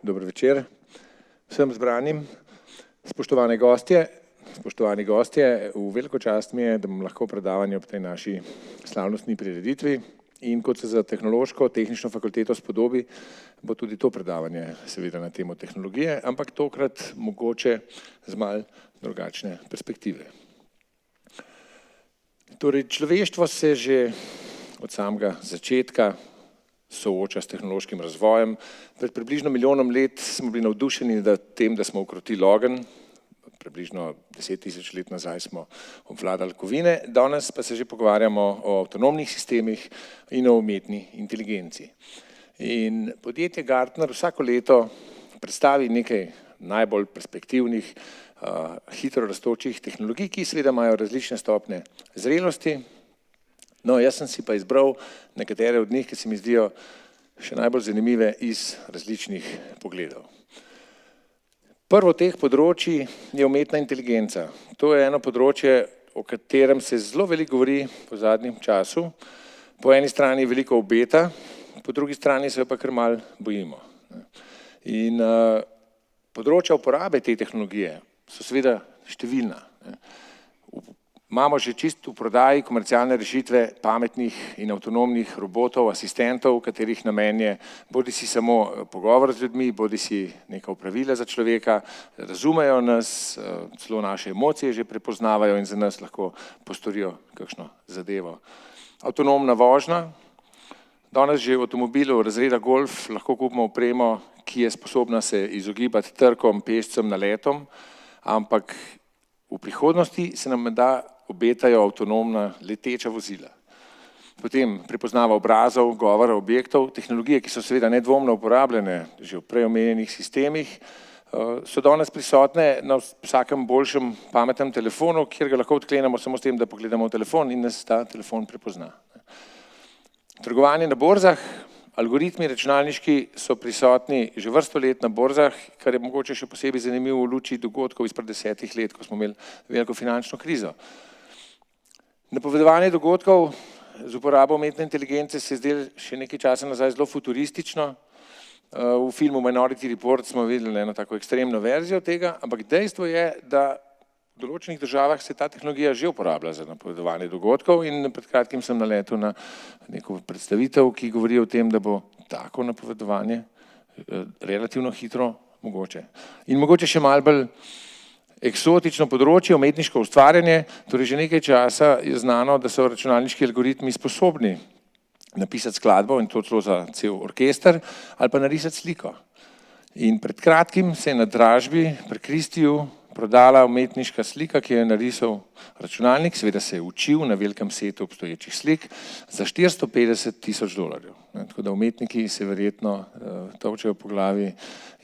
Dober večer vsem zbranim. Spoštovani gostje, v veliko čast mi je, da bom lahko predavanje ob tej naši slavnostni prireditvi in kot se za tehnično fakulteto spodobi, bo tudi to predavanje seveda na temo tehnologije, ampak tokrat mogoče z malo drugačne perspektive. Torej, človeštvo se že od samega začetka sooča s tehnološkim razvojem. Pred približno milijonom let smo bili navdušeni nad tem, da smo ukrotili ogenj, približno 10 000 let nazaj smo obvladali kovine, danes pa se že pogovarjamo o avtonomnih sistemih in o umetni inteligenci. In podjetje Gartner vsako leto predstavi nekaj najbolj perspektivnih, hitro rastočih tehnologij, ki seveda imajo različne stopnje zrelosti. No, jaz sem si pa izbral nekatere od njih, ki se mi zdijo še najbolj zanimive iz različnih pogledov. Prvo teh področji je umetna inteligenca. To je eno področje, o katerem se zelo veliko govori v zadnjem času. Po eni strani veliko obeta, po drugi strani se pa kar malo bojimo. In področja uporabe te tehnologije so seveda številna. Imamo že čisto v prodaji komercialne rešitve pametnih in avtonomnih robotov, asistentov, katerih namen je bodisi samo pogovor z ljudmi, bodisi neka opravila za človeka, razumejo nas, celo naše emocije že prepoznavajo in za nas lahko postorijo kakšno zadevo. Avtonomna vožnja. Danes že v avtomobilu razreda Golf lahko kupimo opremo, ki je sposobna se izogibati trkom, pešcem, naletom, ampak v prihodnosti se nam da obetajo avtonomna leteča vozila. Potem prepoznava obrazov, govora objektov, tehnologije, ki so seveda nedvomno uporabljene že v prej omenjenih sistemih, so danes prisotne na vsakem boljšem pametnem telefonu, kjer ga lahko odklenemo samo s tem, da pogledamo v telefon in nas ta telefon prepozna. Trgovanje na borzah. Algoritmi računalniški so prisotni že vrsto let na borzah, kar je mogoče še posebej zanimivo v luči dogodkov izpred 10 let, ko smo imeli veliko finančno krizo. Napovedovanje dogodkov z uporabo umetne inteligence se je zdelo še nekaj časa nazaj zelo futuristično. V filmu Minority Report smo videli eno tako ekstremno verzijo tega, ampak dejstvo je, da v določenih državah se ta tehnologija že uporablja za napovedovanje dogodkov in pred kratkim sem naletel na neko predstavitev, ki govori o tem, da bo tako napovedovanje relativno hitro mogoče. In mogoče še malo bolj eksotično področje, umetniško ustvarjanje, torej že nekaj časa je znano, da so računalniški algoritmi sposobni napisati skladbo in to celo za cel orkester ali pa narisati sliko. In pred kratkim se je na dražbi pri Christieju prodala umetniška slika, ki jo je narisal računalnik, seveda se je učil na velikem setu obstoječih slik za $450,000. Tako da umetniki se verjetno tolčejo po glavi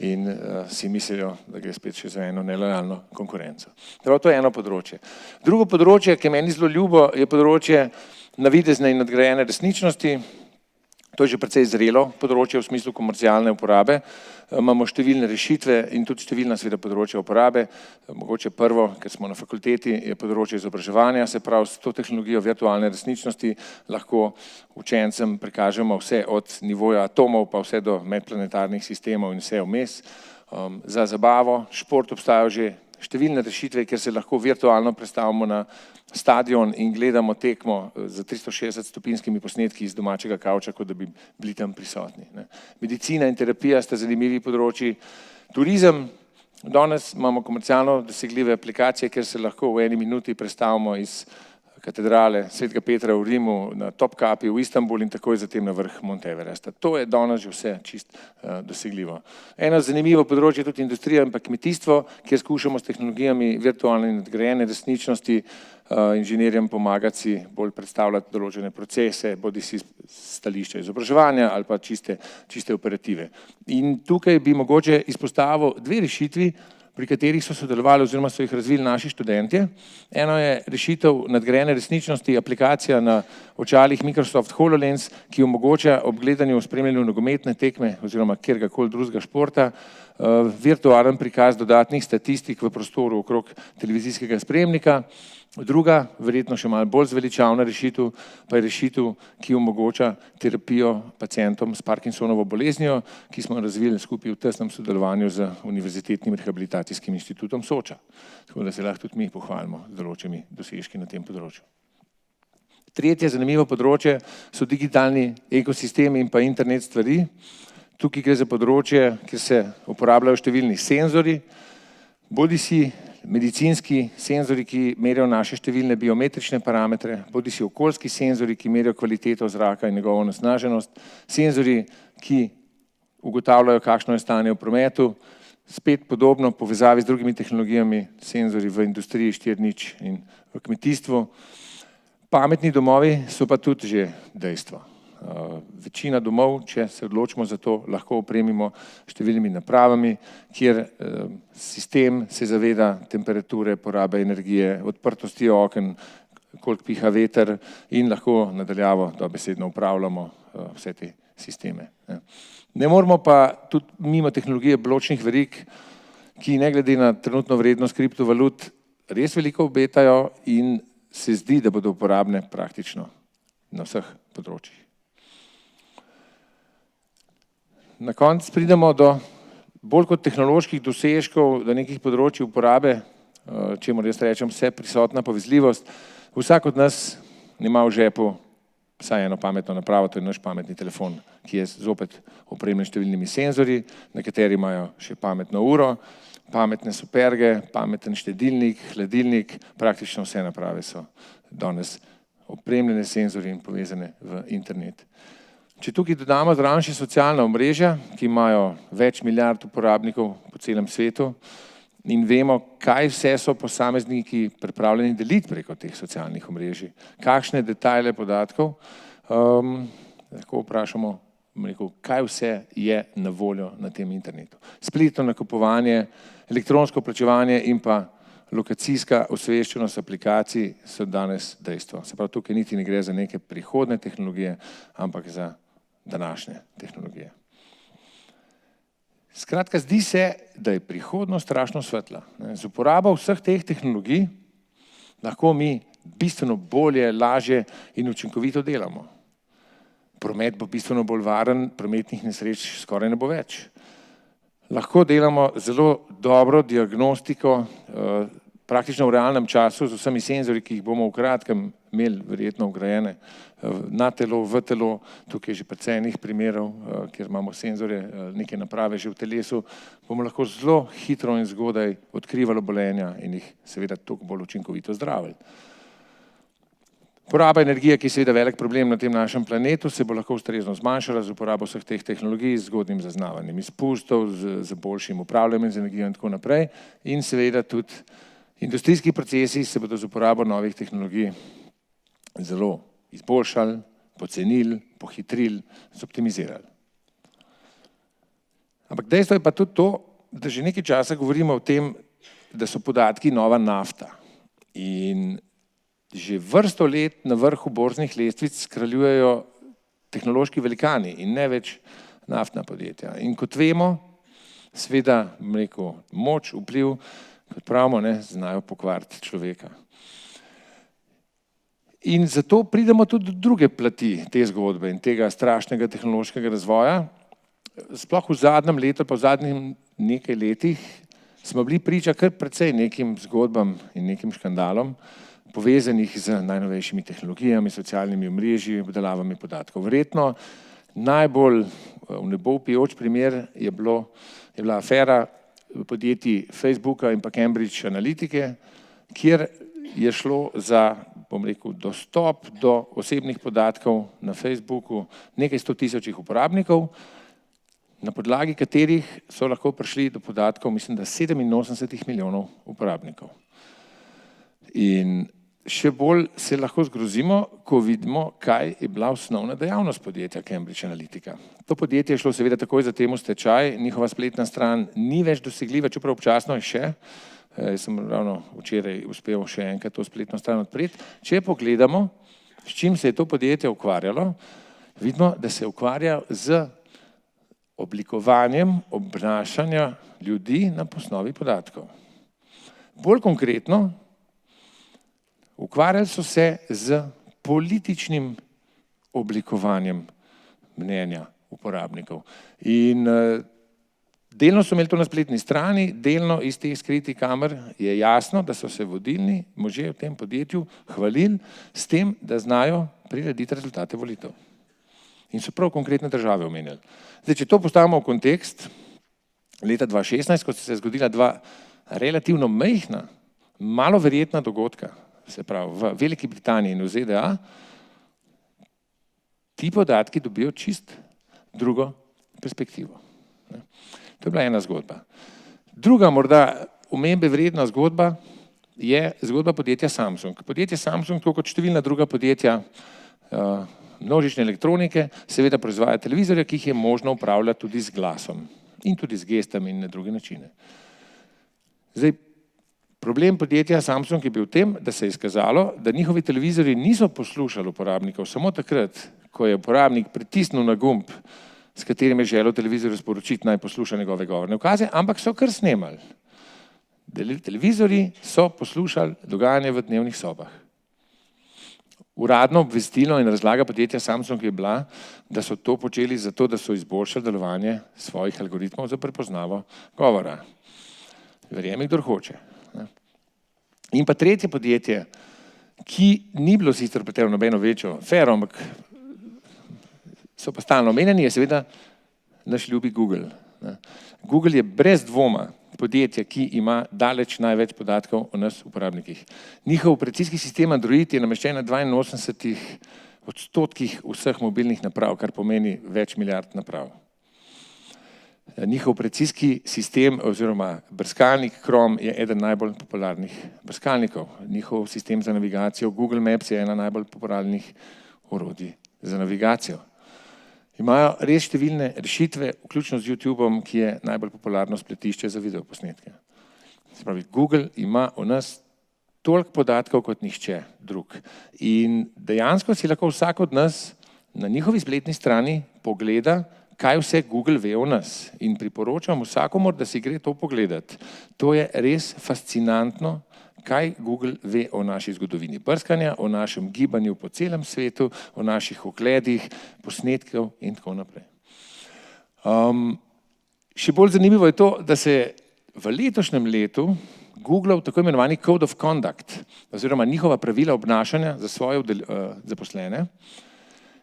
in si mislijo, da gre spet še za eno nelojalno konkurenco. To je eno področje. Drugo področje, ki je meni zelo ljubo, je področje navidezne in nadgrajene resničnosti. To je že precej zrelo področje v smislu komercialne uporabe. Imamo številne rešitve in tudi številna seveda področja uporabe. Mogoče prvo, ker smo na fakulteti, je področje izobraževanja, se pravi s to tehnologijo virtualne resničnosti lahko učencem prikažemo vse od nivoja atomov pa vse do medplanetarnih sistemov in vse vmes. Za zabavo, šport obstajajo že številne rešitve, kjer se lahko virtualno predstavimo na stadion in gledamo tekmo z 360-stopinjskimi posnetki iz domačega kavča, kot da bi bili tam prisotni. Medicina in terapija sta zanimivi področji. Turizem. Danes imamo komercialno dosegljive aplikacije, kjer se lahko v eni minuti predstavimo iz katedrale Svetega Petra v Rimu na Topkapi v Istanbul in takoj zatem na vrh Mount Everesta. To je danes že vse čist dosegljivo. Eno zanimivo področje je tudi industrija in pa kmetijstvo, kjer skušamo s tehnologijami virtualne in nadgrajene resničnosti inženirjem pomagati si bolj predstavljati določene procese, bodisi stališča izobraževanja ali pa čiste operative. In tukaj bi mogoče izpostavil dve rešitvi, pri katerih so sodelovali oziroma so jih razvili naši študentje. Eno je rešitev nadgrajene resničnosti, aplikacija na očalih Microsoft HoloLens, ki omogoča ob gledanju, spremljanju nogometne tekme oziroma kjerkoli drugega športa virtualen prikaz dodatnih statistik v prostoru okrog televizijskega sprejemnika. Druga, verjetno še malo bolj zveličavna rešitev, pa je rešitev, ki omogoča terapijo pacientom s Parkinsonovo boleznijo, ki smo razvili skupaj v tesnem sodelovanju z Univerzitetnim rehabilitacijskim inštitutom Soča. Tako da se lahko tudi mi pohvalimo z določenimi dosežki na tem področju. Tretje zanimivo področje so digitalni ekosistemi in pa internet stvari. Tukaj gre za področje, kjer se uporabljajo številni senzori, bodisi medicinski senzori, ki merijo naše številne biometrične parametre, bodisi okoljski senzori, ki merijo kvaliteto zraka in njegovo onesnaženost, senzori, ki ugotavljajo, kakšno je stanje v prometu, spet podobno povezavi z drugimi tehnologijami, senzori v industriji 4.0 in v kmetijstvu. Pametni domovi so pa tudi že dejstvo. Večina domov, če se odločimo za to, lahko opremimo številnimi napravami, kjer sistem se zaveda temperature, porabe energije, odprtosti oken, koliko piha veter in lahko nadaljavo dobesedno upravljamo vse te sisteme. Ne moramo pa tudi mimo tehnologije bločnih verig, ki ne glede na trenutno vrednost kriptovalut res veliko obetajo in se zdi, da bodo uporabne praktično na vseh področjih. Na koncu pridemo do bolj kot tehnoloških dosežkov, do nekih področij uporabe, čemur jaz rečem vse prisotna povezljivost. Vsak od nas ima v žepu vsaj eno pametno napravo, to je naš pametni telefon, ki je zopet opremljen številnimi senzorji, nekateri imajo še pametno uro, pametne superge, pameten štedilnik, hladilnik, praktično vse naprave so danes opremljene senzorji in povezane v internet. Če tukaj dodamo zraven še socialna omrežja, ki imajo več milijard uporabnikov po celem svetu in vemo, kaj vse so posamezniki pripravljeni deliti preko teh socialnih omrežij, kakšne detajle podatkov, lahko vprašamo, kaj vse je na voljo na tem internetu. Spletno nakupovanje, elektronsko plačevanje in pa lokacijska osveščenost aplikacij so danes dejstvo. Se pravi, tukaj niti ne gre za neke prihodne tehnologije, ampak za današnje tehnologije. Skratka, zdi se, da je prihodnost strašno svetla. Z uporabo vseh teh tehnologij lahko mi bistveno bolje, lažje in učinkovito delamo. Promet bo bistveno bolj varen, prometnih nesreč skoraj ne bo več. Lahko delamo zelo dobro diagnostiko, praktično v realnem času z vsemi senzori, ki jih bomo v kratkem imeli verjetno vgrajene na telo, v telo, tukaj je že precej enih primerov, kjer imamo senzore, neke naprave že v telesu, bomo lahko zelo hitro in zgodaj odkrivali obolenja in jih seveda toliko bolj učinkovito zdravili. Poraba energije, ki je seveda velik problem na tem našem planetu, se bo lahko ustrezno zmanjšala z uporabo vseh teh tehnologij, z zgodnjim zaznavanjem izpustov, z boljšim upravljanjem z energijo in tako naprej in seveda tudi industrijski procesi se bodo z uporabo novih tehnologij zelo izboljšali, pocenili, pohitrili, zoptimizirali. Ampak dejstvo je pa tudi to, da že nekaj časa govorimo o tem, da so podatki nova nafta. In že vrsto let na vrhu borznih lestvic kraljujejo tehnološki velikani in ne več naftna podjetja. In kot vemo, seveda, moč, vpliv, kot pravimo, znajo pokvariti človeka. In zato pridemo tudi do druge plati te zgodbe in tega strašnega tehnološkega razvoja. Sploh v zadnjem letu, pa v zadnjih nekaj letih, smo bili priča kar precej nekim zgodbam in nekim škandalom, povezanih z najnovejšimi tehnologijami, socialnimi omrežji, obdelavami podatkov. Verjetno najbolj v nebo vpijoč primer je bila afera podjetij Facebooka in pa Cambridge Analytike, kjer je šlo za, dostop do osebnih podatkov na Facebooku nekaj 100.000 uporabnikov, na podlagi katerih so lahko prišli do podatkov, mislim, da 87 milijonov uporabnikov. In še bolj se lahko zgrozimo, ko vidimo, kaj je bila osnovna dejavnost podjetja Cambridge Analytica. To podjetje je šlo seveda takoj za tem v stečaj, njihova spletna stran ni več dosegljiva, čeprav občasno je še. Jaz sem ravno včeraj uspel še enkrat to spletno stran odpreti. Če pogledamo, s čim se je to podjetje ukvarjalo, vidimo, da se ukvarja z oblikovanjem obnašanja ljudi na osnovi podatkov. Bolj konkretno, Ukvarjali so se z političnim oblikovanjem mnenja uporabnikov. In delno so imeli to na spletni strani, delno iz teh skritih kamer je jasno, da so se vodilni možje v tem podjetju hvalili s tem, da znajo prirediti rezultate volitev. In so prav konkretne države omenjali. Zdaj, če to postavimo v kontekst, leta 2016, ko so se zgodila dva relativno majhna, malo verjetna dogodka, se pravi v Veliki Britaniji in v ZDA, ti podatki dobijo čist drugo perspektivo. To je bila ena zgodba. Druga, morda omembe vredna zgodba, je zgodba podjetja Samsung. Podjetje Samsung, tako kot številna druga podjetja množične elektronike, seveda proizvaja televizorje, ki jih je možno upravljati tudi z glasom in tudi z gestami in na druge načine. Zdaj, problem podjetja Samsung je bil v tem, da se je izkazalo, da njihovi televizorji niso poslušali uporabnikov samo takrat, ko je uporabnik pritisnil na gumb, s katerim je želel televizorju sporočiti, naj posluša njegove govorne ukaze, ampak so kar snemali. Televizorji so poslušali dogajanje v dnevnih sobah. Uradno obvestilo in razlaga podjetja Samsung je bila, da so to počeli zato, da so izboljšali delovanje svojih algoritmov za prepoznavo govora. Verjemi, kdor hoče. In pa tretje podjetje, ki ni bilo sicer pretvorjeno nobeno večjo afero, ampak so pa stalno omenjeni, je seveda naš ljubi Google. Google je brez dvoma podjetje, ki ima daleč največ podatkov o nas uporabnikih. Njihov operacijski sistem Android je nameščen na 82% vseh mobilnih naprav, kar pomeni več milijard naprav. Njihov operacijski sistem oziroma brskalnik Chrome je eden najbolj popularnih brskalnikov. Njihov sistem za navigacijo Google Maps je ena najbolj popularnih orodij za navigacijo. Imajo res številne rešitve, vključno z YouTubeom, ki je najbolj popularno spletišče za videoposnetke. Se pravi, Google ima o nas toliko podatkov kot nihče drug. In dejansko si lahko vsak od nas na njihovi spletni strani pogleda, kaj vse Google ve o nas. In priporočam vsakomur, da si gre to pogledati. To je res fascinantno, kaj Google ve o naši zgodovini brskanja, o našem gibanju po celem svetu, o naših ogledih, posnetkov in tako naprej. Še bolj zanimivo je to, da se v letošnjem letu Googlov tako imenovani Code of Conduct oziroma njihova pravila obnašanja za svoje zaposlene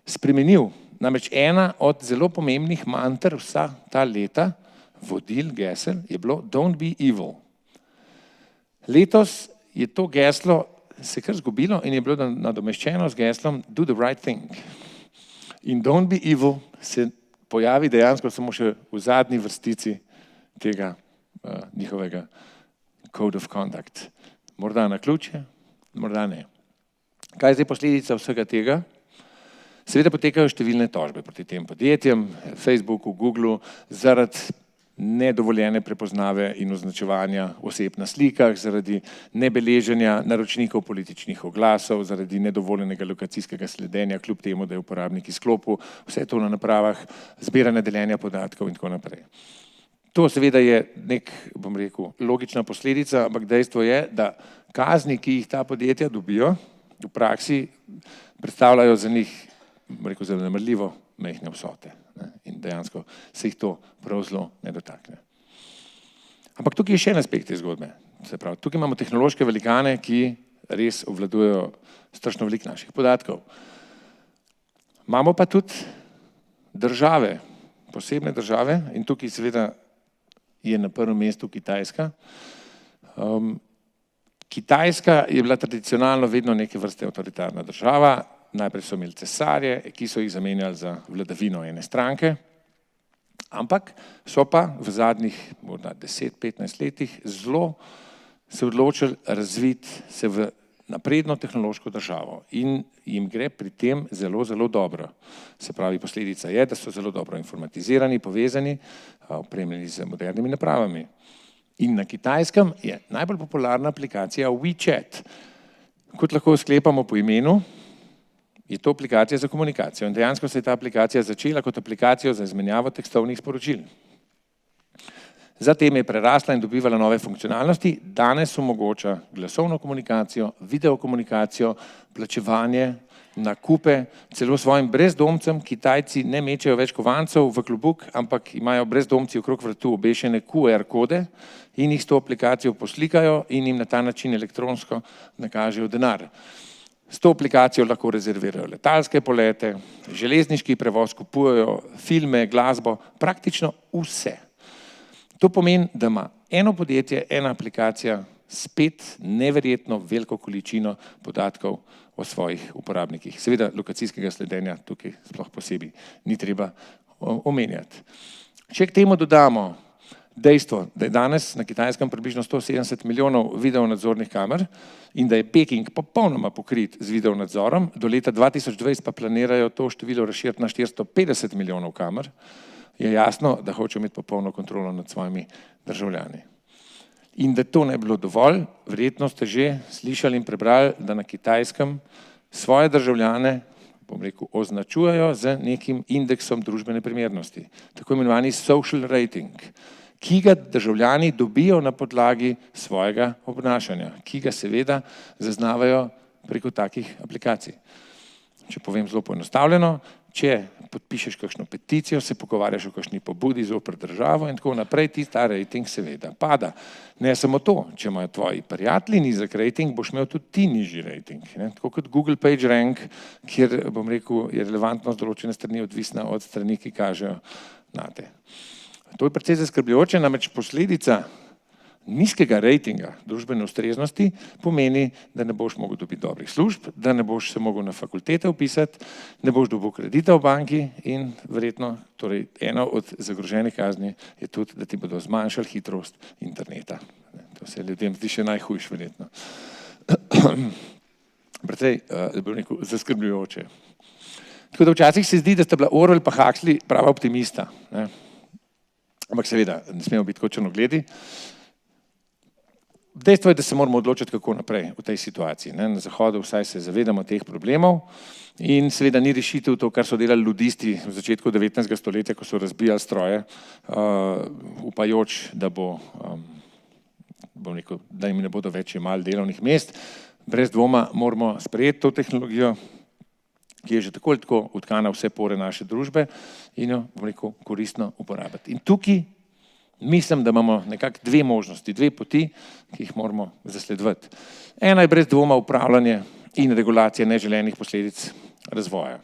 spremenil. Namreč ena od zelo pomembnih manter vsa ta leta, vodil, gesel, je bilo Don't be evil. Letos je to geslo se kar zgubilo in je bilo nadomeščeno z geslom Do the right thing. In Don't be evil se pojavi dejansko samo še v zadnji vrstici tega njihovega Code of Conduct. Morda naključje, morda ne. Kaj je zdaj posledica vsega tega? Seveda potekajo številne tožbe proti tem podjetjem, Facebooku, Googlu, zaradi nedovoljene prepoznave in označevanja oseb na slikah, zaradi nebeleženja naročnikov političnih oglasov, zaradi nedovoljenega lokacijskega sledenja, kljub temu, da je uporabnik izklopil vse to na napravah, zbiranja deljenja podatkov in tako naprej. To seveda je nek, bom rekel, logična posledica, ampak dejstvo je, da kazni, ki jih ta podjetja dobijo, v praksi predstavljajo za njih, bom rekel, zanemarljivo majhne vsote. In dejansko se jih to prav zelo ne dotakne. Ampak tukaj je še en aspekt te zgodbe. Se pravi, tukaj imamo tehnološke velikane, ki res obvladujejo strašno veliko naših podatkov. Imamo pa tudi države, posebne države, in tukaj seveda je na prvem mestu Kitajska. Kitajska je bila tradicionalno vedno neke vrste avtoritarna država. Najprej so imeli cesarje, ki so jih zamenjali za vladavino ene stranke, ampak so pa v zadnjih morda 10-15 letih zelo se odločili razviti se v napredno tehnološko državo in jim gre pri tem zelo, zelo dobro. Se pravi, posledica je, da so zelo dobro informatizirani, povezani, opremljeni z modernimi napravami. In na Kitajskem je najbolj popularna aplikacija WeChat. Kot lahko sklepamo po imenu, je to aplikacija za komunikacijo in dejansko se je ta aplikacija začela kot aplikacija za izmenjavo tekstovnih sporočil. Zatem je prerasla in dobivala nove funkcionalnosti, danes omogoča glasovno komunikacijo, videokomunikacijo, plačevanje, nakupe, celo svojim brezdomcem. Kitajci ne mečejo več kovancev v klobuk, ampak imajo brezdomci okrog vratu obešene QR kode in jih s to aplikacijo poslikajo in jim na ta način elektronsko nakažejo denar. S to aplikacijo lahko rezervirajo letalske polete, železniški prevoz, kupujejo filme, glasbo, praktično vse. To pomeni, da ima eno podjetje, ena aplikacija spet neverjetno veliko količino podatkov o svojih uporabnikih. Seveda lokacijskega sledenja tukaj sploh posebej ni treba omenjati. Če k temu dodamo dejstvo, da je danes na Kitajskem približno 170 milijonov videonadzornih kamer in da je Peking popolnoma pokrit z videonadzorom, do leta 2020 pa planirajo to število razširiti na 450 milijonov kamer, je jasno, da hočejo imeti popolno kontrolo nad svojimi državljani. In da to ne bilo dovolj, verjetno ste že slišali in prebrali, da na Kitajskem svoje državljane, bom rekel, označujejo z nekim indeksom družbene primernosti, tako imenovani social rating, ki ga državljani dobijo na podlagi svojega obnašanja, ki ga seveda zaznavajo preko takih aplikacij. Če povem zelo poenostavljeno, če podpišeš kakšno peticijo, se pogovarjaš o kakšni pobudi zoper državo in tako naprej, ti ta rating seveda pada. Ne samo to, če imajo tvoji prijatelji nizek rating, boš imel tudi ti nižji rating. Tako kot Google PageRank, kjer, bom rekel, je relevantnost določene strani odvisna od strani, ki kažejo nate. To je precej zaskrbljujoče, namreč posledica nizkega ratinga družbene ustreznosti pomeni, da ne boš mogel dobiti dobrih služb, da ne boš se mogel na fakultete vpisati, ne boš dobil kredita v banki in verjetno, torej ena od zagroženih kazni je tudi, da ti bodo zmanjšali hitrost interneta. To se ljudem zdi še najhujše verjetno. Precej, bi rekel, zaskrbljujoče. Tako da včasih se zdi, da sta bila Orwell pa Huxley prava optimista. Ampak seveda, ne smemo biti kot črnogledi. Dejstvo je, da se moramo odločiti, kako naprej v tej situaciji. Na Zahodu vsaj se zavedamo teh problemov in seveda ni rešitev to, kar so delali ludisti v začetku 19. stoletja, ko so razbijali stroje, upajoč, da bom rekel, da jim ne bodo več jemali delovnih mest. Brez dvoma moramo sprejeti to tehnologijo, ki je že tako ali tako vtkana vse pore naše družbe in jo, bom rekel, koristno uporabiti. In tukaj mislim, da imamo nekako dve možnosti, dve poti, ki jih moramo zasledovati. Ena je brez dvoma upravljanje in regulacija neželenih posledic razvoja.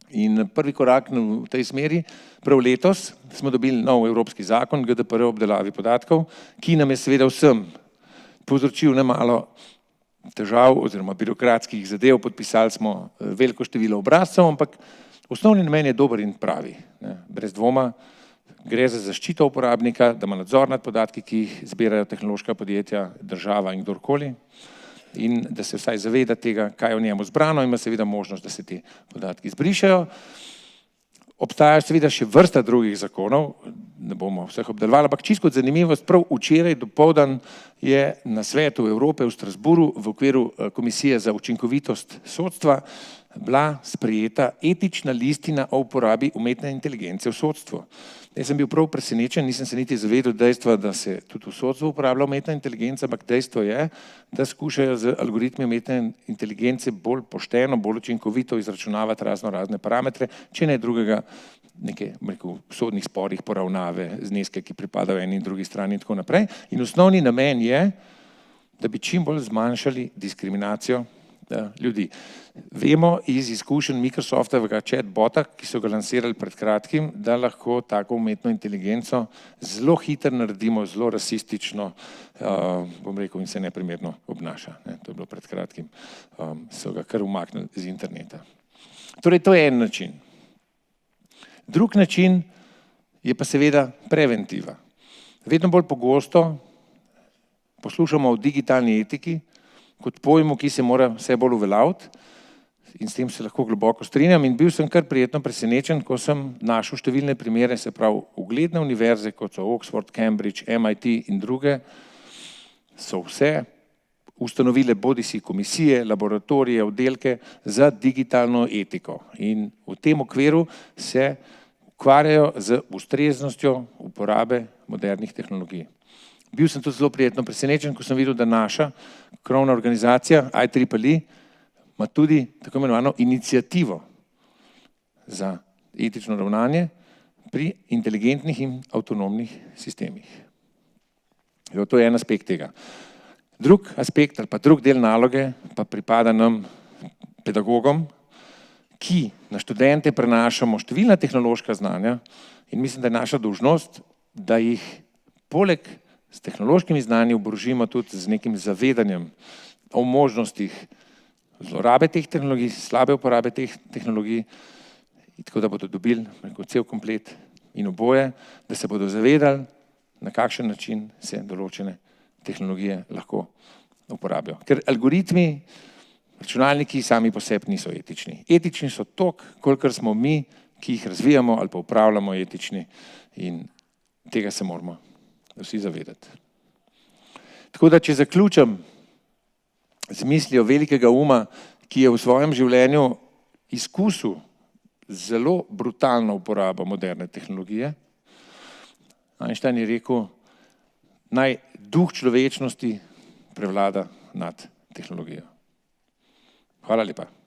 In prvi korak v tej smeri, prav letos smo dobili nov evropski zakon, GDPR o obdelavi podatkov, ki nam je seveda vsem povzročil nemalo težav oziroma birokratskih zadev, podpisali smo veliko število obrazcev, ampak osnovni namen je dober in pravi. Brez dvoma gre za zaščito uporabnika, da ima nadzor nad podatki, ki jih zbirajo tehnološka podjetja, država in kdorkoli, in da se vsaj zaveda tega, kaj je v njemu zbrano, ima seveda možnost, da se ti podatki izbrišejo. Obstajajo seveda še vrsta drugih zakonov, ne bomo vseh obdelovali, ampak čisto kot zanimivost, prav včeraj dopoldan je na Svetu Evrope v Strasbourgu v okviru Komisije za učinkovitost sodstva bila sprejeta etična listina o uporabi umetne inteligence v sodstvu. Jaz sem bil prav presenečen, nisem se niti zavedal dejstva, da se tudi v sodstvu uporablja umetna inteligenca, ampak dejstvo je, da skušajo z algoritmi umetne inteligence bolj pošteno, bolj učinkovito izračunavati razne parametre, če ne drugega neke, rekel, v sodnih sporih poravnave, zneske, ki pripadajo eni in drugi strani in tako naprej. In osnovni namen je, da bi čim bolj zmanjšali diskriminacijo ljudi. Vemo iz izkušenj Microsoftovega chatbota, ki so ga lansirali pred kratkim, da lahko tako umetno inteligenco zelo hitro naredimo, zelo rasistično, bom rekel, in se neprimerno obnaša. To je bilo pred kratkim, so ga kar umaknili z interneta. Torej, to je en način. Drug način je pa seveda preventiva. Vedno bolj pogosto poslušamo o digitalni etiki, kot pojmu, ki se mora vse bolj uveljaviti, in s tem se lahko globoko strinjam, in bil sem kar prijetno presenečen, ko sem našel številne primere, se pravi ugledne univerze, kot so Oxford, Cambridge, MIT in druge, so vse ustanovile bodisi komisije, laboratorije, oddelke za digitalno etiko. In v tem okviru se ukvarjajo z ustreznostjo uporabe modernih tehnologij. Bil sem tudi zelo prijetno presenečen, ko sem videl, da naša krovna organizacija IEEE ima tudi tako imenovano iniciativo za etično ravnanje pri inteligentnih in avtonomnih sistemih. To je en aspekt tega. Drug aspekt ali pa drug del naloge pa pripada nam pedagogom, ki na študente prenašamo številna tehnološka znanja in mislim, da je naša dolžnost, da jih poleg s tehnološkimi znanji oborožimo tudi z nekim zavedanjem o možnostih zlorabe teh tehnologij, slabe uporabe teh tehnologij, tako da bodo dobili cel komplet in oboje, da se bodo zavedali, na kakšen način se določene tehnologije lahko uporabijo. Ker algoritmi, računalniki sami po sebi niso etični. Etični so toliko, kolikor smo mi, ki jih razvijamo ali pa upravljamo etični in tega se moramo vsi zavedati. Tako da, če zaključim z mislijo velikega uma, ki je v svojem življenju izkusil zelo brutalno uporabo moderne tehnologije, Einstein je rekel, naj duh človečnosti prevlada nad tehnologijo. Hvala lepa.